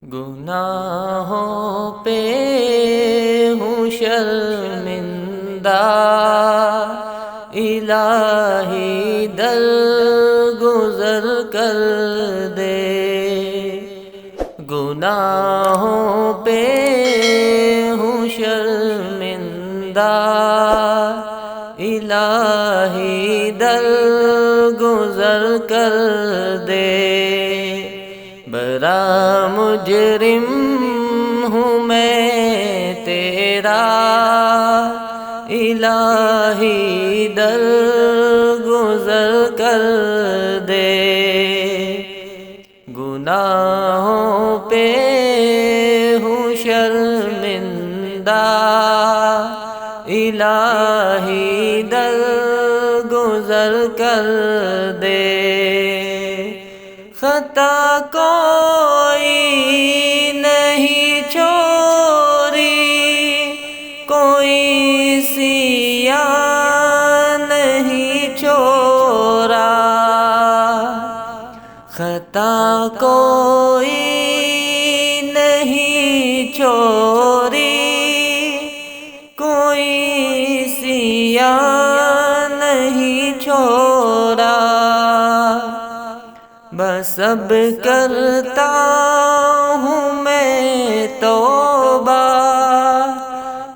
گناہوں پہ ہوں شرمندہ، الہی در گزر کر دے۔ گناہوں پہ ہوں شرمندہ، الہی در گزر کر دے۔ بڑا مجرم ہوں میں تیرا، الہی در گزر کر دے۔ گناہوں پہ ہوں شرمندہ، الہی در گزر کر دے۔ خطا کوئی نہیں چھوڑی، کوئی سیاہ نہیں چھوڑا۔ خطا کوئی نہیں چھوڑی، کوئی سیاہ نہیں چھوڑا۔ بس اب کرتا ہوں میں توبہ،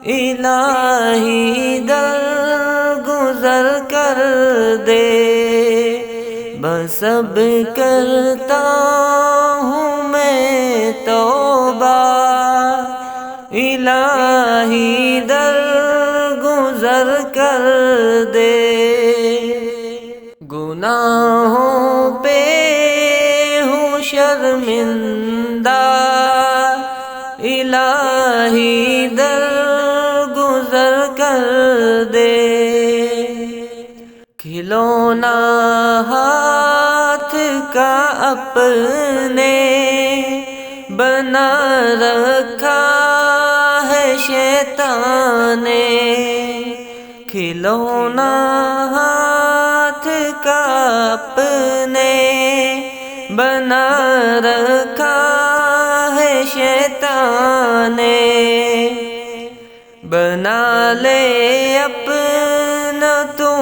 الہی در گزر کر دے۔ بس اب کرتا ہوں میں توبہ، الہی در گزر کر دے۔ گناہوں پہ ہوں شرمندہ، الہی در گزر کر دے۔ کھلونا ہاتھ کا اپنے بنا رکھا ہے شیطان نے۔ کھلونا ہاتھ کا اپنے بنا رکھا ہے شیطان نے۔ بنا لے اپنا تو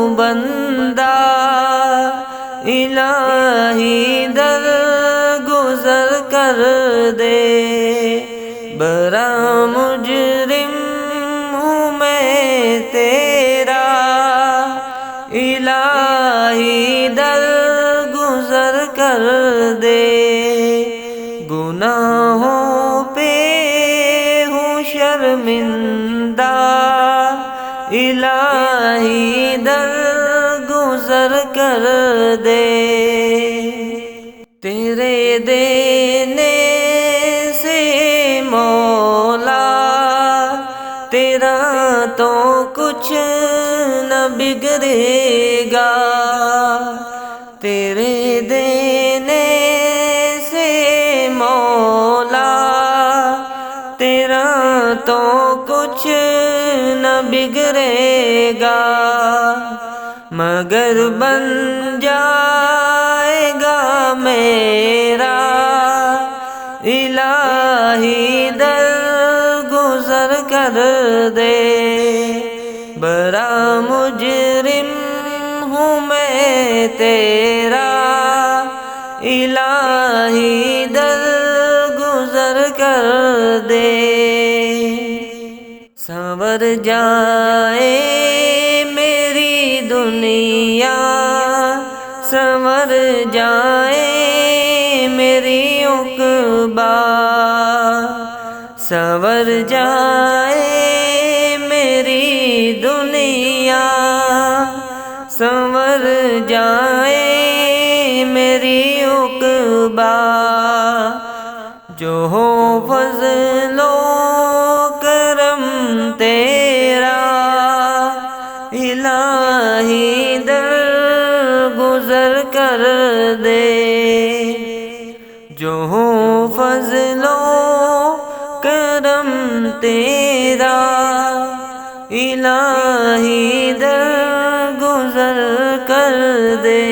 بندہ، الہی در گزر کر دے۔ بڑا مجرم ہوں میں تیرا، الہی در گزر کر دے۔ گناہوں پہ ہوں شرمندہ، الہی در گزر کر دے۔ تیرے دینے سے مولا، تیرا تو کچھ نہ بگڑے گا۔ تیرے دینے سے مولا، تیرا تو کچھ نہ بگڑے گا۔ مگر بن جائے گا میرا، الہی در گزر کر دے۔ بڑا مجرم ہوں میں تیرا، الہی در گزر کر دے۔ سنور جائے میری دنیا، سنور جائے میری عقبیٰ، سنور جائے میری دنیا، سنور جائے میری عقبیٰ۔ جو ہو فضل و کرم تیرا، الہی در گزر کر دے۔ جو ہو فضل و کرم تیرا، الہی در گزر کر دے۔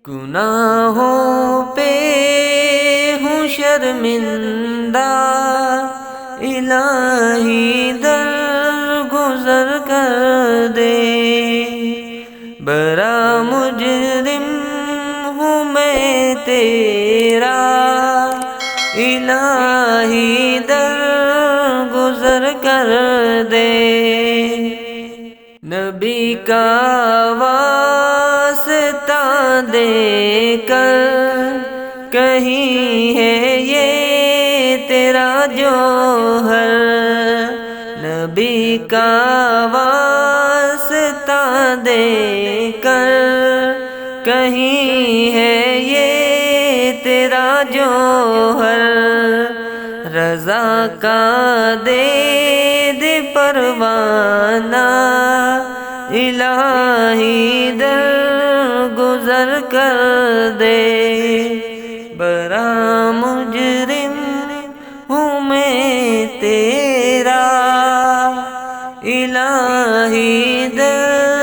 گناہوں پہ ہوں شرمندہ الہی در گزر کر دے، بڑا مجرم ہوں میں تیرا الہی در گزر کر دے۔ نبی کا واسطہ دے کر کہیں ہے یہ تیرا جوہر، نبی کا واسطہ دے کر کہیں ہے یہ تیرا جوہر، رضا کا دے دے پروانہ الہی در گزر کر دے، بڑا مجرم ہوں میں تیرا الہی در